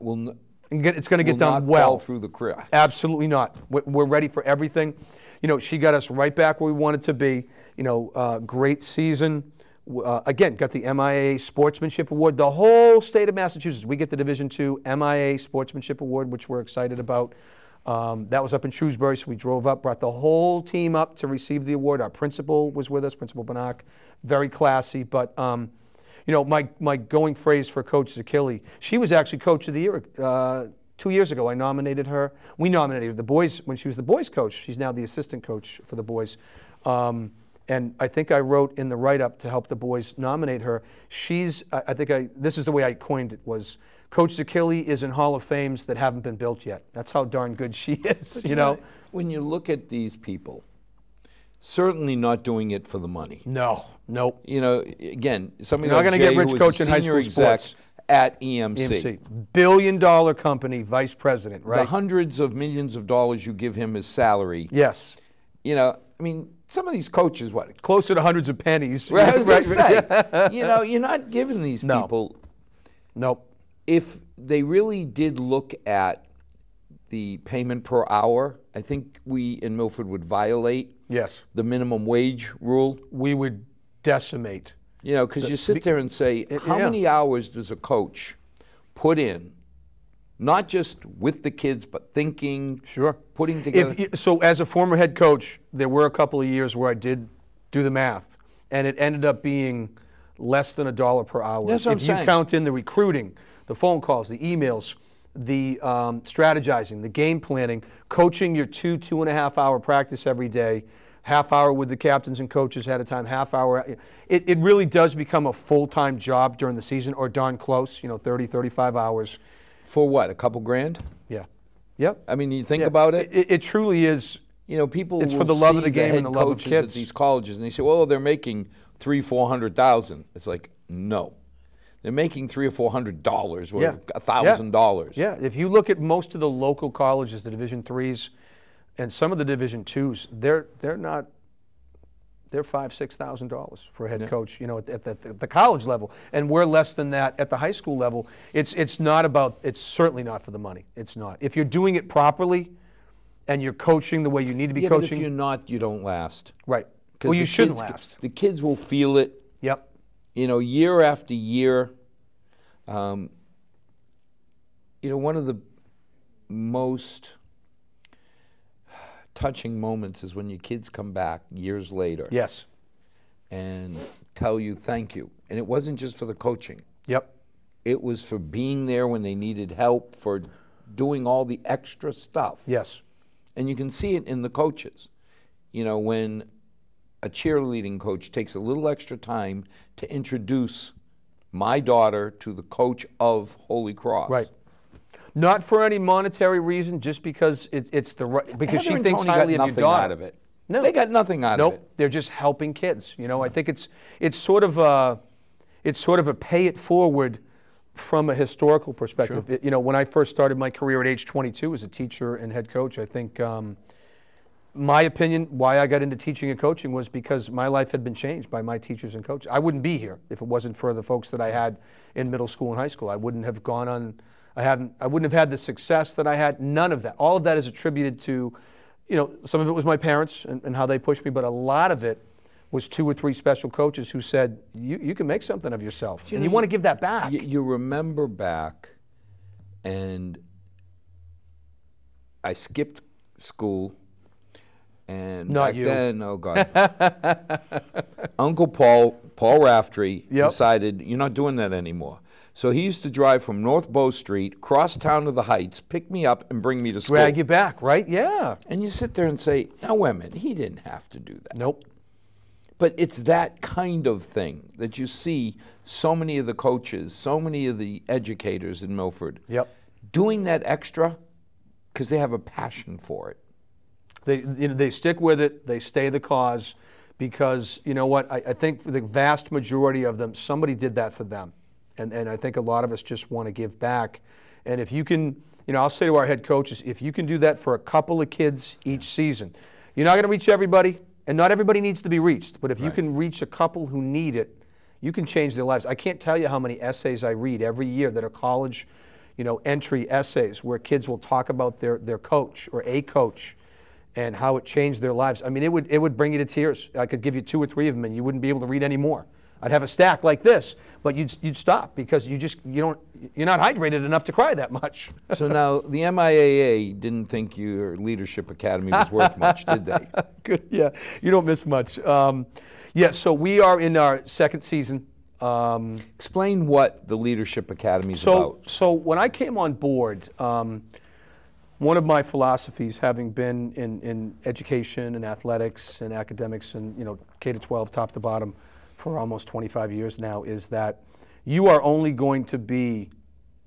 It's going to get done well. Fall through the cracks. Absolutely not. We're ready for everything. You know, she got us right back where we wanted to be. You know, great season. Again, got the MIA Sportsmanship Award. The whole state of Massachusetts, we get the Division II MIA Sportsmanship Award, which we're excited about. That was up in Shrewsbury, so we drove up, brought the whole team up to receive the award. Our principal was with us, Principal Banak, very classy. But, you know, my going phrase for Coach Zakili, she was actually Coach of the Year 2 years ago. I nominated her. We nominated the boys when she was the boys coach. She's now the assistant coach for the boys. And I think I wrote in the write-up to help the boys nominate her. This is the way I coined it, was Coach Zakili is in Hall of Fames that haven't been built yet. That's how darn good she is, But you know? When you look at these people, certainly not doing it for the money. No, nope. You know, again, somebody You're not like going to Jay, get rich who was coaching a high senior school exec sports. at EMC. EMC. Billion-dollar company, vice president, right? The hundreds of millions of dollars you give him as salary. Yes. You know, I mean, some of these coaches, what? Closer to hundreds of pennies. Right, I was going to say, you know, you're not giving these people. Nope. If they really did look at the payment per hour, I think we in Milford would violate the minimum wage rule. We would decimate. You know, because you sit there and say, how many hours does a coach put in not just with the kids, but thinking, Sure. putting together. So as a former head coach, there were a couple of years where I did do the math, and it ended up being less than $1 per hour. That's what I'm saying. If you count in the recruiting, the phone calls, the emails, the strategizing, the game planning, coaching your 2.5 hour practice every day, half hour with the captains and coaches ahead of time, half hour. It really does become a full-time job during the season, or darn close, 30, 35 hours. For what, a couple grand? Yeah. Yep. I mean, you think about it. It truly is. People It's will for the love of see the game head and the love of coaches at kids. these colleges, and they say, "Well, they're making $300,000-400,000." It's like, no, they're making $300 or $400 or $1,000. Yeah. If you look at most of the local colleges, the Division IIIs, and some of the Division IIs, they're not. They're $5,000-6,000 for a head coach, at the college level, and we're less than that at the high school level. It's not about. It's certainly not for the money. It's not. If you're doing it properly, and you're coaching the way you need to be coaching. But if you're not, you don't last. Right. Well, you shouldn't last. The kids will feel it. Yep. Year after year. One of the most touching moments is when your kids come back years later. Yes. And tell you thank you. And it wasn't just for the coaching. Yep. It was for being there when they needed help, for doing all the extra stuff. Yes. And you can see it in the coaches. When a cheerleading coach takes a little extra time to introduce my daughter to the coach of Holy Cross. Right. Not for any monetary reason, just because it's the right, because Heather she thinks and Tony highly got of your nothing daughter. out of it. No. They got nothing out of it. Nope. They're just helping kids. I think it's sort of a pay it forward from a historical perspective. Sure. When I first started my career at age 22 as a teacher and head coach, I think my opinion why I got into teaching and coaching was because my life had been changed by my teachers and coaches. I wouldn't be here if it wasn't for the folks that I had in middle school and high school. I wouldn't have gone on. I wouldn't have had the success that I had. None of that. All of that is attributed to, some of it was my parents and how they pushed me, but a lot of it was 2 or 3 special coaches who said, you can make something of yourself, and you want to give that back. You remember back, and I skipped school, and Not back you. then, oh God, Uncle Paul Raftery decided, you're not doing that anymore. So he used to drive from North Bow Street, cross town to the Heights, pick me up, and bring me to school. Drag you back, right? Yeah. And you sit there and say, now wait a minute, he didn't have to do that. Nope. But it's that kind of thing that you see so many of the coaches, so many of the educators in Milford doing that extra because they have a passion for it. They stick with it. They stay the cause because, you know what, I think for the vast majority of them, somebody did that for them. And I think a lot of us just want to give back. And if you can, I'll say to our head coaches, if you can do that for a couple of kids each season, you're not going to reach everybody. And not everybody needs to be reached, but if you can reach a couple who need it, you can change their lives. I can't tell you how many essays I read every year that are college, entry essays where kids will talk about their coach or a coach and how it changed their lives. I mean, it would bring you to tears. I could give you 2 or 3 of them, and you wouldn't be able to read any more. I'd have a stack like this, but you'd stop because you're not hydrated enough to cry that much. So now the MIAA didn't think your Leadership Academy was worth much, did they? Good, yeah. You don't miss much. So we are in our 2nd season. Explain what the Leadership Academy is about. So when I came on board, one of my philosophies, having been in education and athletics and academics and K-12 top to bottom for almost 25 years now, is that you are only going to be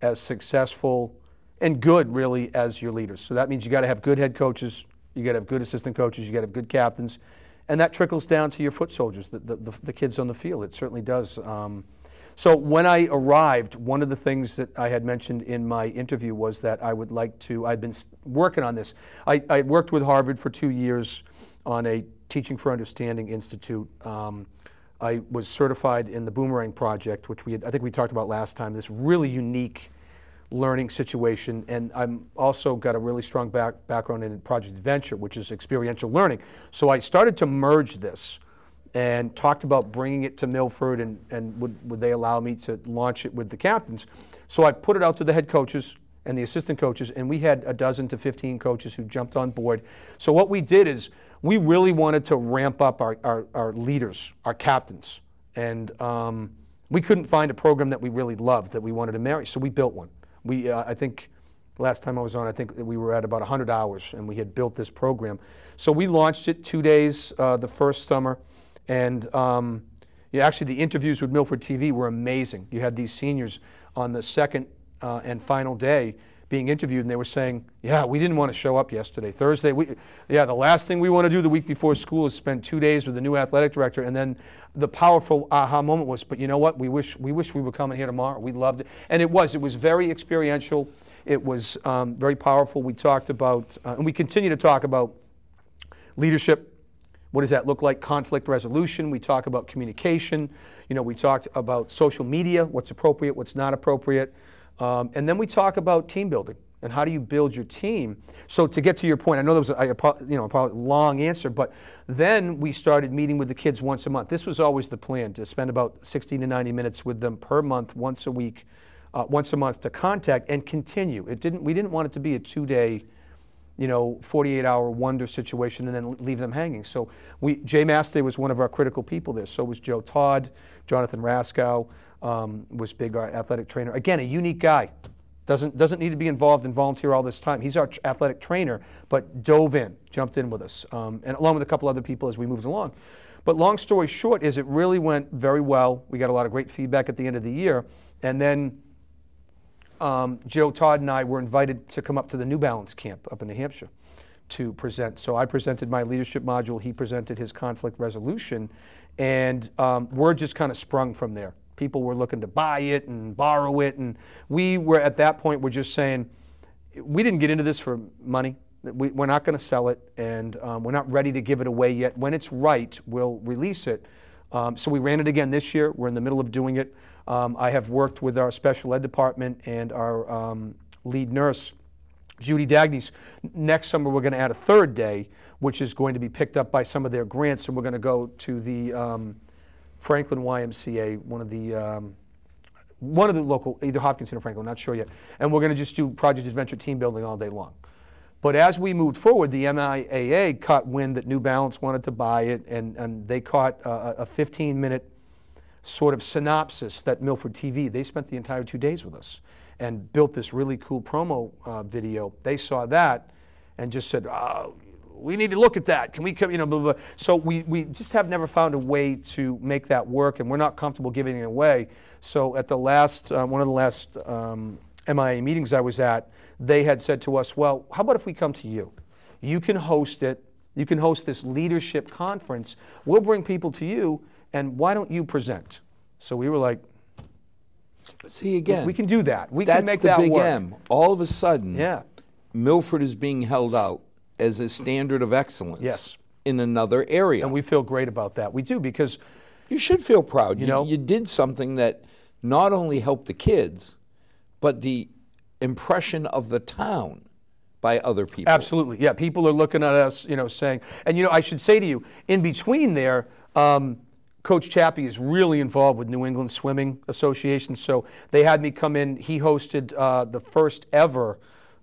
as successful and good, really, as your leaders. So that means you got to have good head coaches, you got to have good assistant coaches, you got to have good captains, and that trickles down to your foot soldiers, the kids on the field. It certainly does. So when I arrived, one of the things that I had mentioned in my interview was that I would like to, I'd been working on this. I worked with Harvard for 2 years on a Teaching for Understanding Institute. I was certified in the Boomerang Project, which I think we talked about last time, this really unique learning situation. And I'm also got a really strong background in Project Adventure, which is experiential learning. So I started to merge this and talked about bringing it to Milford and would they allow me to launch it with the captains. So I put it out to the head coaches and the assistant coaches, and we had a dozen to 15 coaches who jumped on board. So what we did is we really wanted to ramp up our leaders, our captains, and we couldn't find a program that we really loved that we wanted to marry, so we built one. I think last time I was on, I think we were at about 100 hours, and we had built this program. So we launched it 2 days the first summer, and actually the interviews with Milford TV were amazing. You had these seniors on the second and final day being interviewed, and they were saying, yeah, we didn't want to show up yesterday. Thursday, the last thing we want to do the week before school is spend 2 days with the new athletic director. And then the powerful aha moment was, but you know what, we wish we were coming here tomorrow. We loved it. And it was very experiential. It was very powerful. We talked about, and we continue to talk about leadership. What does that look like? Conflict resolution. We talk about communication. We talked about social media, what's appropriate, what's not appropriate. And then we talk about team building and how do you build your team. So to get to your point, I know there was a long answer, but then we started meeting with the kids once a month. This was always the plan, to spend about 60 to 90 minutes with them per month, once a week, once a month, to contact and continue. We didn't want it to be a 2-day, 48-hour wonder situation and then leave them hanging. So Jay Maste was one of our critical people there. So was Joe Todd, Jonathan Raskow was big, our athletic trainer. Again, a unique guy. Doesn't need to be involved and volunteer all this time. He's our athletic trainer, but jumped in with us, and along with a couple other people as we moved along. But long story short is it really went very well. We got a lot of great feedback at the end of the year. And then Joe Todd and I were invited to come up to the New Balance camp up in New Hampshire to present. So I presented my leadership module, he presented his conflict resolution, and word just kind of sprung from there. People were looking to buy it and borrow it, and we were at that point, we're just saying, we didn't get into this for money. We're not going to sell it, and we're not ready to give it away yet. When it's right, we'll release it. So we ran it again this year. We're in the middle of doing it. I have worked with our special ed department and our lead nurse, Judy Dagnes. Next summer, we're going to add a third day, which is going to be picked up by some of their grants, and we're going to go to the Franklin YMCA, one of the local, either Hopkinton or Franklin, not sure yet. And we're going to just do Project Adventure team building all day long. But as we moved forward, the MIAA caught wind that New Balance wanted to buy it, and they caught a 15-minute sort of synopsis that Milford TV, they spent the entire 2 days with us and built this really cool promo video. They saw that and just said, oh, we need to look at that. Can we come, blah, blah, blah. So we just have never found a way to make that work, and we're not comfortable giving it away. So at the last, one of the last MIA meetings I was at, they had said to us, well, how about if we come to you? You can host it. You can host this leadership conference. We'll bring people to you, and why don't you present? So we were like, see, again, we can do that. We can make that work. That's the big M. All of a sudden, Milford is being held out as a standard of excellence in another area. And we feel great about that. We do, because you should feel proud. You did something that not only helped the kids, but the impression of the town by other people. Absolutely. Yeah, people are looking at us, saying, and I should say to you, in between there, Coach Chappie is really involved with New England Swimming Association, so they had me come in. He hosted the first ever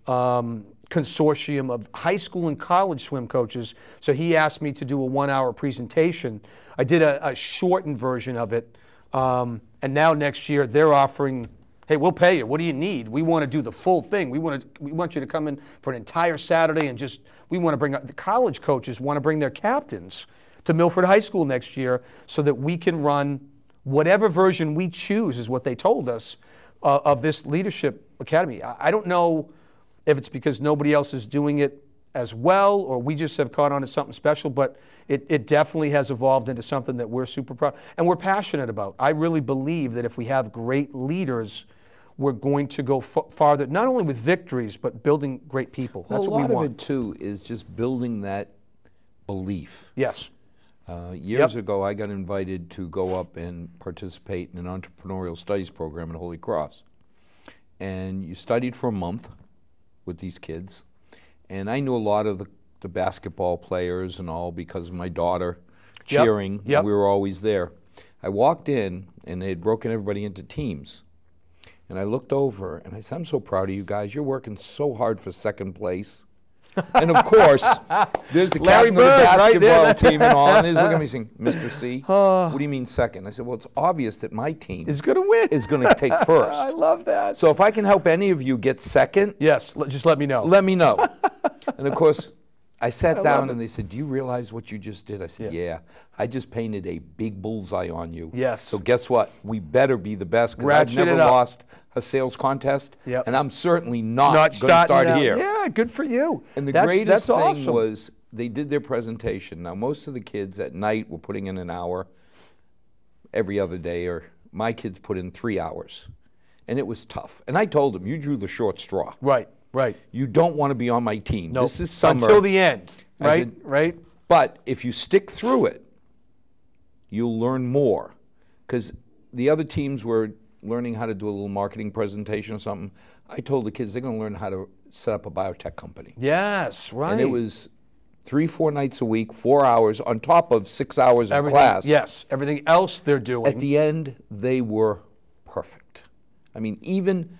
consortium of high school and college swim coaches, so he asked me to do a 1-hour presentation. I did a shortened version of it, and now next year they're offering, hey, we'll pay you. What do you need? We want to do the full thing. We want you to come in for an entire Saturday, and we want to bring the college coaches want to bring their captains to Milford High School next year so that we can run whatever version we choose, is what they told us, of this leadership academy. I don't know if it's because nobody else is doing it as well, or we just have caught on to something special, but it definitely has evolved into something that we're super proud and we're passionate about. I really believe that if we have great leaders, we're going to go farther, not only with victories, but building great people. That's what we want. A lot of it, too, is just building that belief. Yes. Years ago, I got invited to go up and participate in an entrepreneurial studies program at Holy Cross. And you studied for a month with these kids. And I knew a lot of the basketball players and all because of my daughter cheering. We were always there. I walked in, and they had broken everybody into teams. And I looked over and I said, I'm so proud of you guys. You're working so hard for second place. And of course, there's the Larry captain Bird, of the basketball right team and all. And he's looking at me saying, Mr. C, what do you mean second? I said, well, it's obvious that my team is going to win. Is going to take first. I love that. So if I can help any of you get second, yes, just let me know. Let me know. And of course, I sat down and they said, do you realize what you just did? I said, yeah. I just painted a big bullseye on you. Yes. So guess what? We better be the best because I've never lost a sales contest. Yep. And I'm certainly not going to start here. Yeah, good for you. And the greatest thing awesome. was they did their presentation. Now, most of the kids at night were putting in an hour every other day, or my kids put in 3 hours. And it was tough. And I told them, you drew the short straw. Right. Right. You don't want to be on my team. Nope. This is summer. Until the end. Right? Said, right? But if you stick through it, you'll learn more. Because the other teams were learning how to do a little marketing presentation or something. I told the kids they're going to learn how to set up a biotech company. Yes, right. And it was 3-4 nights a week, 4 hours, on top of 6 hours of class. Yes, everything else they're doing. At the end, they were perfect. I mean, even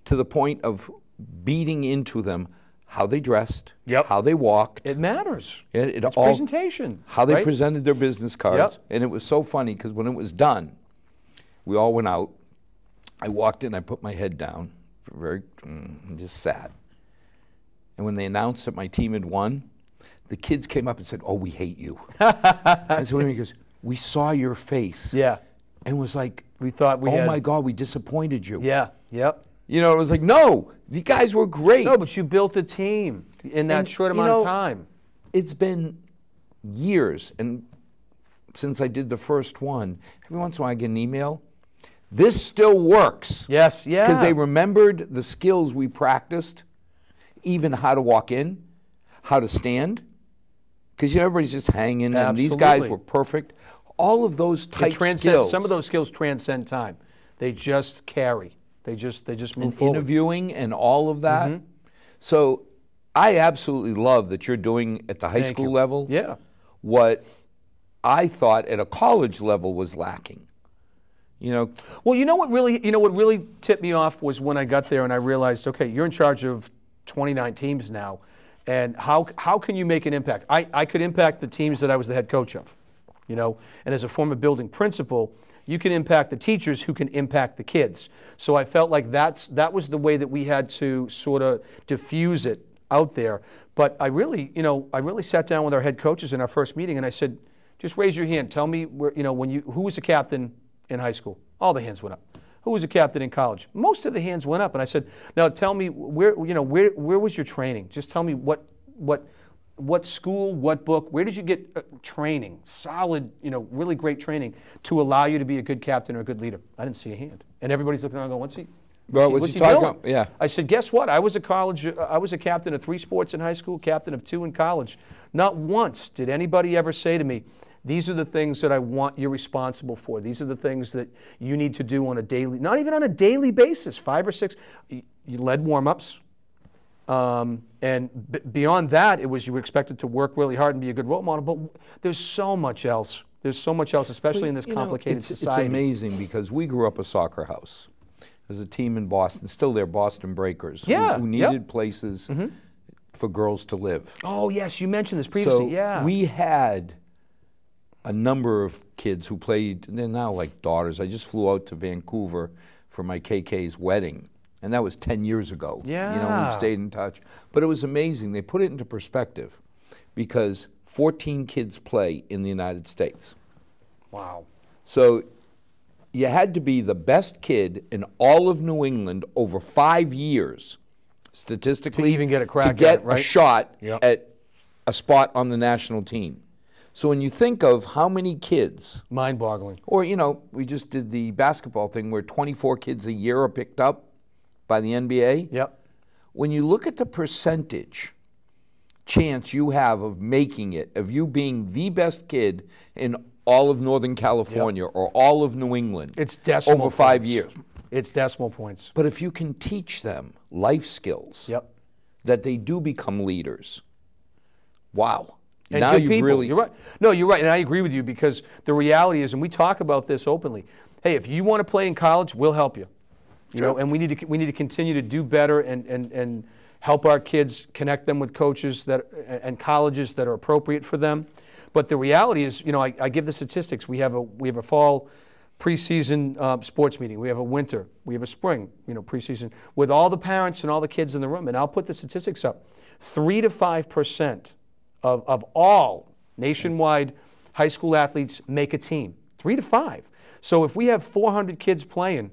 to the point of beating into them how they dressed, how they walked. It matters. It's all presentation. How they presented their business cards. And it was so funny because when it was done, we all went out. I walked in, I put my head down, and just sat. And when they announced that my team had won, the kids came up and said, oh, we hate you. I said, what do you mean? He goes, we saw your face. Yeah. And was like, we thought we oh my God, we disappointed you. Yeah, yep. You know, it was like, no, you guys were great. No, but you built a team in that short amount of time. It's been years, and since I did the first one, every once in a while I get an email. This still works. Yes, yeah. Because they remembered the skills we practiced, even how to walk in, how to stand. Because everybody's just hanging, and these guys were perfect. All of those type skills. Some of those skills transcend time. They just carry. They just move forward. Interviewing and all of that. So I absolutely love that you're doing at the high school level. Yeah. What I thought at a college level was lacking. You know. Well, you know what really tipped me off was when I got there and I realized, okay, you're in charge of 29 teams now, and how can you make an impact? I could impact the teams that I was the head coach of, you know, and as a former building principal, you can impact the teachers who can impact the kids. So I felt like that was the way that we had to sort of diffuse it out there. But I really sat down with our head coaches in our first meeting and I said, just raise your hand. Tell me who was the captain in high school? All the hands went up. Who was the captain in college? Most of the hands went up. And I said, now tell me where was your training? Just tell me what school, what book, where did you get training, solid, really great training to allow you to be a good captain or a good leader? I didn't see a hand. And everybody's looking around going, what's he talking about? Yeah. I said, guess what? I was a captain of 3 sports in high school, captain of 2 in college. Not once did anybody ever say to me, these are the things that I want you responsible for. These are the things that you need to do on a daily, not even on a daily basis, 5 or 6. You led warm-ups. And beyond that, it was you were expected to work really hard and be a good role model. But there's so much else. There's so much else, especially in this complicated society. It's amazing because we grew up a soccer house. There's a team in Boston, still there, Boston Breakers, who needed places for girls to live. Oh, yes, you mentioned this previously, so we had a number of kids who played, they're now like daughters. I just flew out to Vancouver for my KK's wedding. And that was 10 years ago. Yeah. We've stayed in touch. But it was amazing. They put it into perspective because 14 kids play in the United States. Wow. So you had to be the best kid in all of New England over 5 years, statistically, to even get a crack to get at it, right? a shot at a spot on the national team. So when you think of how many kids... Mind-boggling. Or, we just did the basketball thing where 24 kids a year are picked up by the NBA. Yep. When you look at the percentage chance you have of making it, of you being the best kid in all of Northern California or all of New England, it's decimal over 5 years. It's decimal points. But if you can teach them life skills, that they do become leaders, wow. And now good you've people. really... You're right. No, you're right, and I agree with you because the reality is, and we talk about this openly, hey, if you want to play in college, we'll help you. You know, and we need to continue to do better and help our kids, connect them with coaches and colleges that are appropriate for them. But the reality is, you know, I give the statistics. We have a fall preseason sports meeting. We have a winter. We have a spring, you know, preseason with all the parents and all the kids in the room. And I'll put the statistics up. 3 to 5% of all nationwide high school athletes make a team. 3 to 5. So if we have 400 kids playing,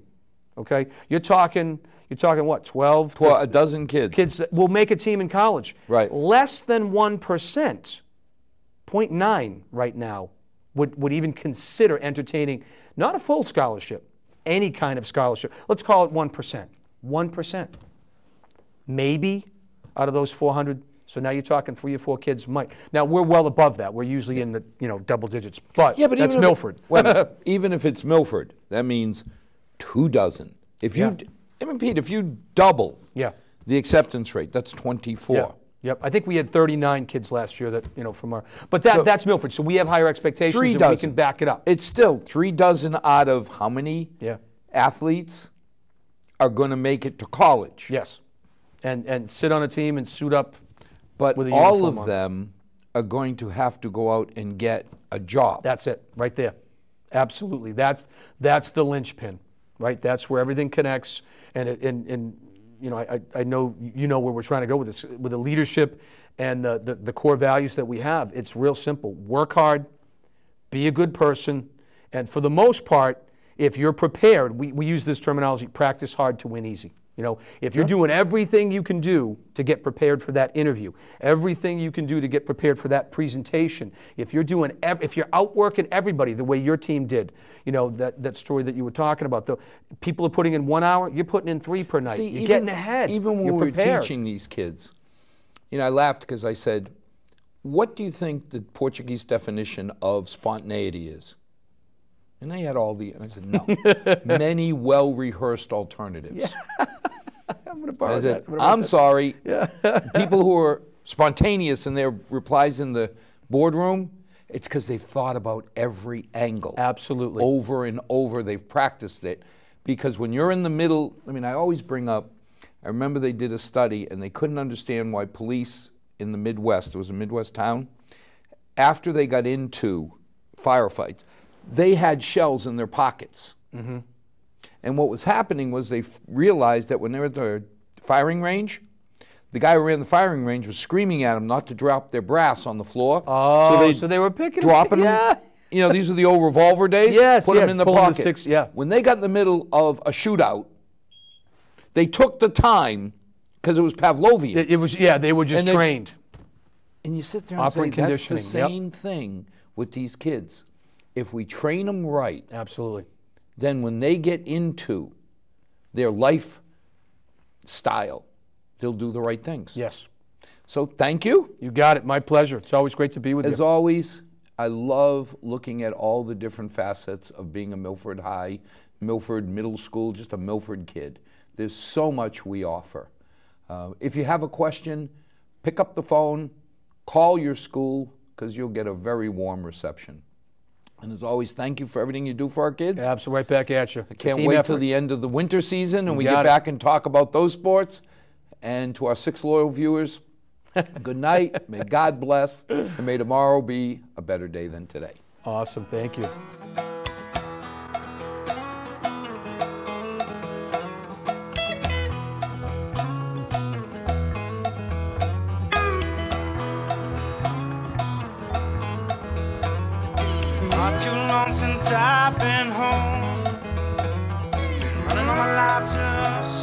okay, you're talking what, 12? A dozen kids. Kids that will make a team in college. Right. Less than 1%, 0.9 right now, would even consider entertaining not a full scholarship, any kind of scholarship. Let's call it 1%. 1%. Maybe out of those 400. So now you're talking 3 or 4 kids might. Now we're well above that. We're usually in the double digits. But that's Milford. Even if it's Milford, that means 2 dozen. If you, I mean, Pete, if you double the acceptance rate, that's 24. Yeah. Yep, I think we had 39 kids last year that, from our, but that's Milford, so we have higher expectations and we can back it up. It's still 3 dozen out of how many athletes are going to make it to college? Yes, and sit on a team and suit up but with a all of them are going to have to go out and get a job. That's it, right there. Absolutely, that's the linchpin, right? That's where everything connects, and I know you know where we're trying to go with this, with the leadership and the core values that we have. It's real simple. Work hard, be a good person, and for the most part, if you're prepared, we use this terminology, practice hard to win easy. If you're doing everything you can do to get prepared for that interview, everything you can do to get prepared for that presentation, if you're outworking everybody the way your team did, that story that you were talking about, the people are putting in 1 hour, you're putting in 3 per night. You're getting ahead. Even when we were teaching these kids, I laughed because I said, what do you think the Portuguese definition of spontaneity is? And they had and I said, no, many well-rehearsed alternatives. Yeah. I'm going to borrow that. I'm sorry. Yeah. People who are spontaneous in their replies in the boardroom, it's because they've thought about every angle. Absolutely. Over and over. They've practiced it. Because when you're in the middle, I always bring up, I remember they did a study and they couldn't understand why police in the Midwest, it was a Midwest town, after they got into firefights, they had shells in their pockets. Mm-hmm. And what was happening was they realized that when they were at the firing range, the guy who ran the firing range was screaming at them not to drop their brass on the floor. Oh, so they were dropping them. These are the old revolver days. Yes, put them in the pocket. The When they got in the middle of a shootout, they took the time because it was Pavlovian. It was they were just trained. And you sit there and say, that's the same thing with these kids. If we train them right, absolutely, then when they get into their life style, they'll do the right things. Yes. So thank you. You got it. My pleasure. It's always great to be with you. As always, I love looking at all the different facets of being a Milford High, Milford Middle School, just a Milford kid. There's so much we offer. If you have a question, pick up the phone, call your school, because you'll get a very warm reception. And as always, thank you for everything you do for our kids. Absolutely, right back at you. I can't wait till the end of the winter season and we get back and talk about those sports. And to our 6 loyal viewers, good night, may God bless, and may tomorrow be a better day than today. Awesome, thank you. Not too long since I've been home, been running all my life just